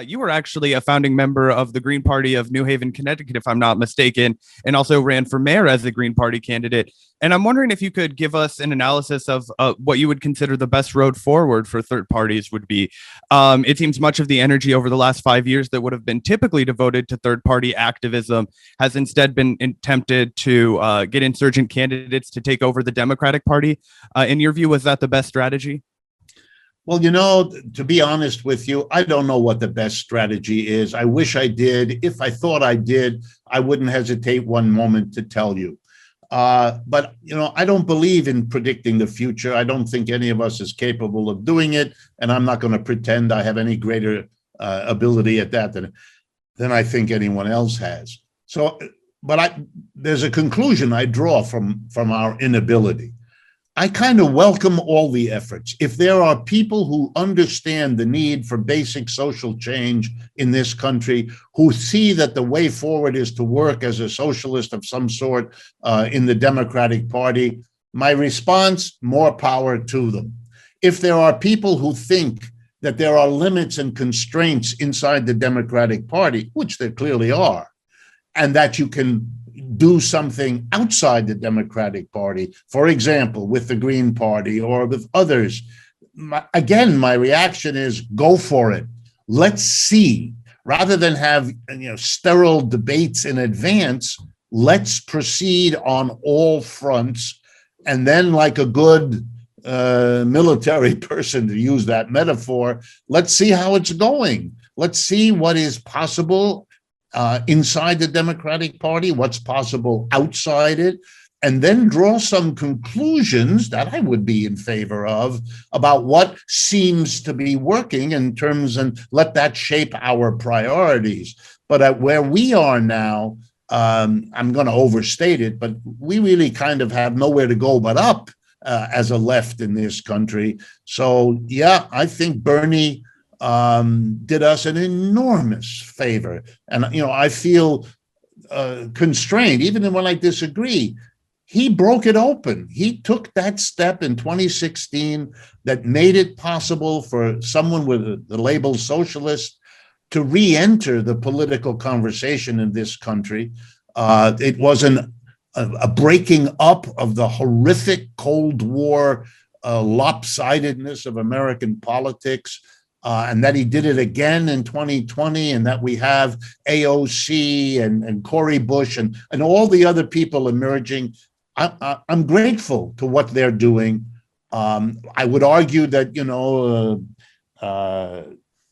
You were actually a founding member of the Green Party of New Haven, Connecticut, if I'm not mistaken, and also ran for mayor as a Green Party candidate. And I'm wondering if you could give us an analysis of what you would consider the best road forward for third parties would be. It seems much of the energy over the last 5 years that would have been typically devoted to third party activism has instead been attempted to get insurgent candidates to take over the Democratic Party. In your view, was that the best strategy? Well, to be honest with you, I don't know what the best strategy is. I wish I did. If I thought I did, I wouldn't hesitate one moment to tell you. But I don't believe in predicting the future. I don't think any of us is capable of doing it. And I'm not going to pretend I have any greater ability at that than I think anyone else has. So, but there's a conclusion I draw from our inability. I kind of welcome all the efforts. If there are people who understand the need for basic social change in this country, who see that the way forward is to work as a socialist of some sort in the Democratic Party, my response, more power to them. If there are people who think that there are limits and constraints inside the Democratic Party, which there clearly are, and that you can do something outside the Democratic Party, for example, with the Green Party or with others. Again, my reaction is go for it. Let's see. Rather than have sterile debates in advance, let's proceed on all fronts. And then, like a good military person, to use that metaphor, let's see how it's going. Let's see what is possible inside the Democratic Party, what's possible outside it, and then draw some conclusions that I would be in favor of about what seems to be working in terms, and let that shape our priorities. But at where we are now, I'm going to overstate it, but we really kind of have nowhere to go but up as a left in this country. So, yeah, I think Bernie did us an enormous favor. And, I feel constrained, even when I disagree. He broke it open. He took that step in 2016 that made it possible for someone with the label socialist to re-enter the political conversation in this country. It was a breaking up of the horrific Cold War lopsidedness of American politics. And that he did it again in 2020, and that we have AOC and Cory Bush and all the other people emerging. I'm grateful to what they're doing. I would argue that,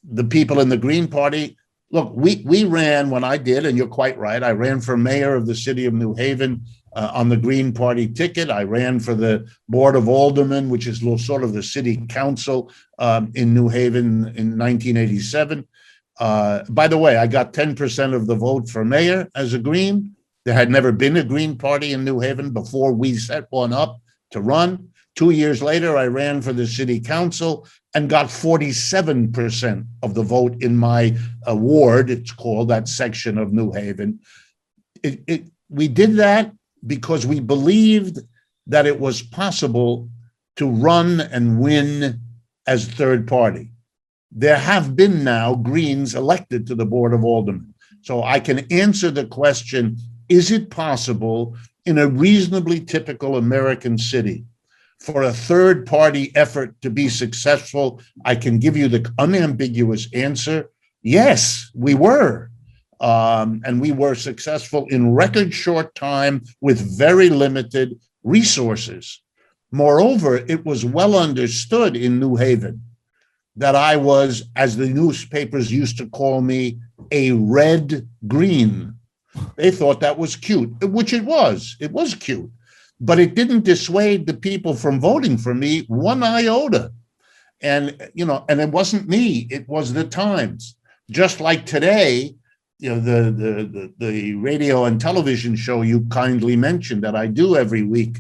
the people in the Green Party, look, we ran when I did, and you're quite right, I ran for mayor of the city of New Haven on the Green Party ticket. I ran for the Board of Aldermen, which is sort of the city council in New Haven in 1987. By the way, I got 10% of the vote for mayor as a Green. There had never been a Green Party in New Haven before we set one up to run. 2 years later, I ran for the city council and got 47% of the vote in my ward. It's called that section of New Haven. We did that because we believed that it was possible to run and win as third party. There have been now Greens elected to the Board of Aldermen. So I can answer the question, is it possible in a reasonably typical American city for a third party effort to be successful? I can give you the unambiguous answer. Yes, we were. And we were successful in record short time with very limited resources. Moreover, it was well understood in New Haven that I was, as the newspapers used to call me, a red green. They thought that was cute, which it was. It was cute. But it didn't dissuade the people from voting for me one iota. And, and it wasn't me, it was the Times. Just like today, the radio and television show you kindly mentioned that I do every week.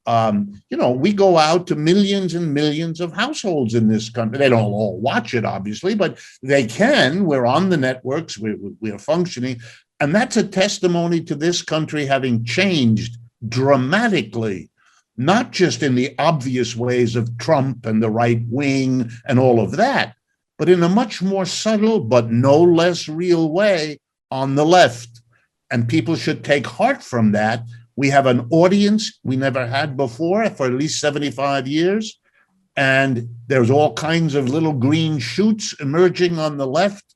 We go out to millions and millions of households in this country. They don't all watch it, obviously, but they can. We're on the networks. We're functioning. And that's a testimony to this country having changed dramatically, not just in the obvious ways of Trump and the right wing and all of that, but in a much more subtle but no less real way on the left. And people should take heart from that. We have an audience we never had before for at least 75 years. And there's all kinds of little green shoots emerging on the left.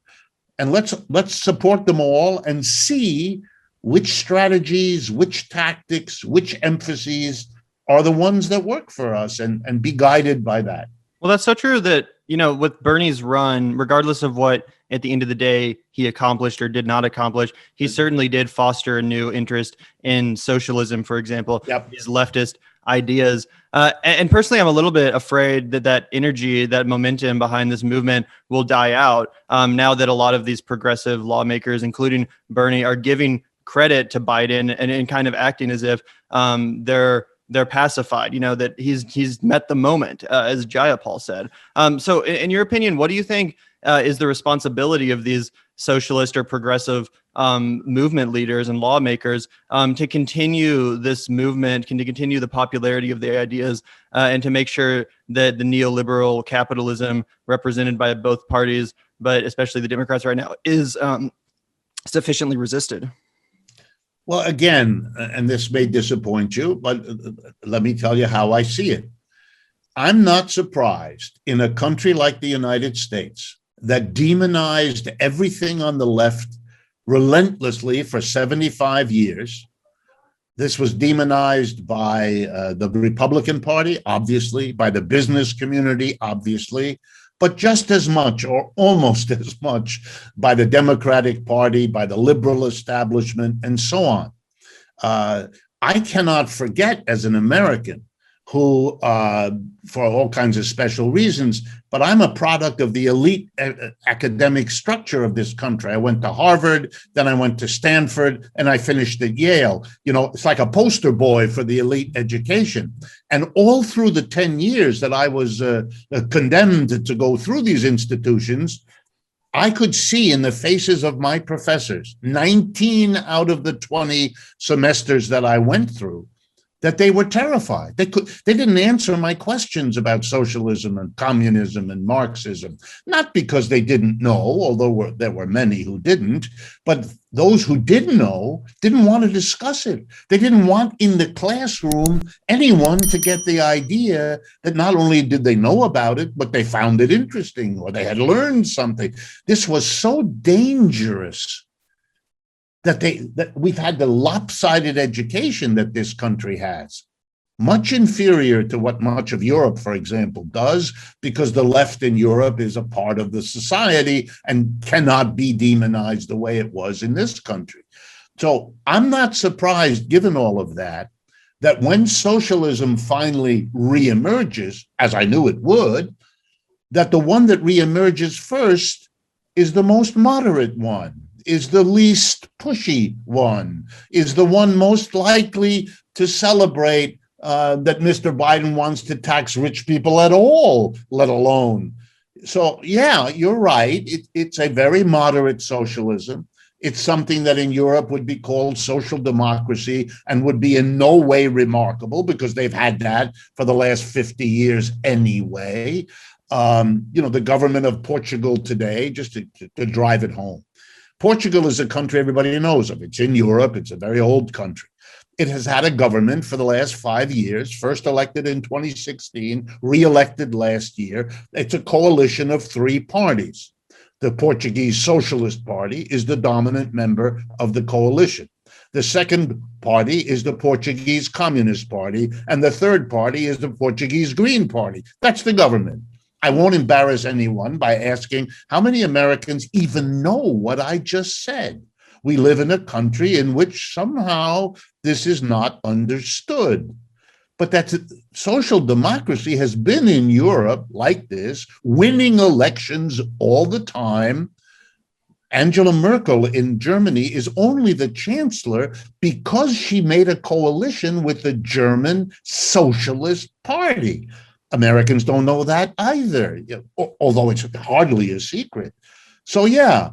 And let's support them all and see which strategies, which tactics, which emphases are the ones that work for us, and be guided by that. Well, that's so true that, with Bernie's run, regardless of what at the end of the day he accomplished or did not accomplish, he certainly did foster a new interest in socialism, for example, these leftist ideas. And personally, I'm a little bit afraid that energy, that momentum behind this movement will die out now that a lot of these progressive lawmakers, including Bernie, are giving credit to Biden and kind of acting as if they're pacified, that he's met the moment, as Jayapal said. So in your opinion, what do you think is the responsibility of these socialist or progressive movement leaders and lawmakers to continue this movement, to continue the popularity of the ideas, and to make sure that the neoliberal capitalism represented by both parties, but especially the Democrats right now, is sufficiently resisted? Well, again, and this may disappoint you, but let me tell you how I see it. I'm not surprised in a country like the United States that demonized everything on the left relentlessly for 75 years. This was demonized by the Republican Party, obviously, by the business community, obviously, but just as much or almost as much by the Democratic Party, by the liberal establishment, and so on. I cannot forget, as an American, who, for all kinds of special reasons, but I'm a product of the elite academic structure of this country. I went to Harvard, then I went to Stanford, and I finished at Yale. It's like a poster boy for the elite education. And all through the 10 years that I was condemned to go through these institutions, I could see in the faces of my professors, 19 out of the 20 semesters that I went through, that they were terrified. They didn't answer my questions about socialism and communism and Marxism, not because they didn't know, although there were many who didn't, but those who did know didn't want to discuss it. They didn't want in the classroom anyone to get the idea that not only did they know about it, but they found it interesting or they had learned something. This was so dangerous that we've had the lopsided education that this country has, much inferior to what much of Europe, for example, does, because the left in Europe is a part of the society and cannot be demonized the way it was in this country. So I'm not surprised, given all of that when socialism finally reemerges, as I knew it would, that the one that reemerges first is the most moderate one, is the least pushy one, is the one most likely to celebrate that Mr. Biden wants to tax rich people at all, let alone. So, yeah, you're right. It's a very moderate socialism. It's something that in Europe would be called social democracy and would be in no way remarkable because they've had that for the last 50 years anyway. The government of Portugal today, just to drive it home. Portugal is a country everybody knows of. It's in Europe. It's a very old country. It has had a government for the last 5 years, first elected in 2016, re-elected last year. It's a coalition of three parties. The Portuguese Socialist Party is the dominant member of the coalition. The second party is the Portuguese Communist Party, and the third party is the Portuguese Green Party. That's the government. I won't embarrass anyone by asking how many Americans even know what I just said. We live in a country in which somehow this is not understood. But that social democracy has been in Europe like this, winning elections all the time. Angela Merkel in Germany is only the chancellor because she made a coalition with the German Socialist Party. Americans don't know that either, although it's hardly a secret. So, yeah,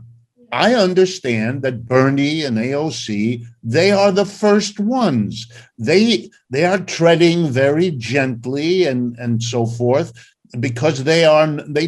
I understand that Bernie and AOC, they are the first ones. They are treading very gently and so forth. because they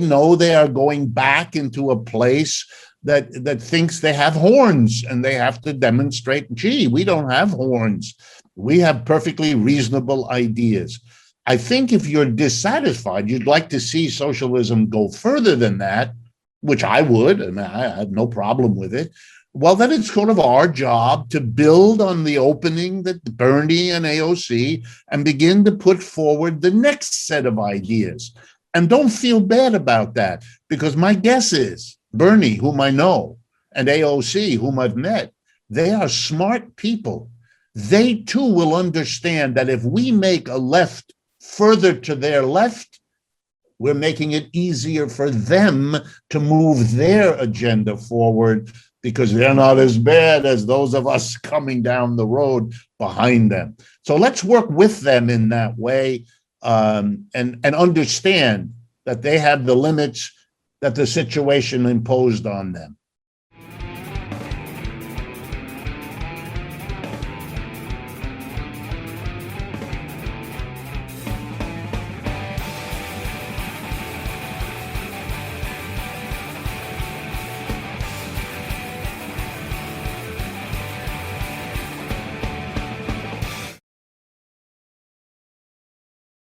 know they are going back into a place that thinks they have horns, and they have to demonstrate, gee, we don't have horns. We have perfectly reasonable ideas. I think if you're dissatisfied, you'd like to see socialism go further than that, which I would, and I have no problem with it. Well, then it's sort of our job to build on the opening that Bernie and AOC and begin to put forward the next set of ideas. And don't feel bad about that, because my guess is Bernie, whom I know, and AOC, whom I've met, they are smart people. They too will understand that if we make a left further to their left, we're making it easier for them to move their agenda forward, because they're not as bad as those of us coming down the road behind them. So let's work with them in that way, and understand that they have the limits that the situation imposed on them.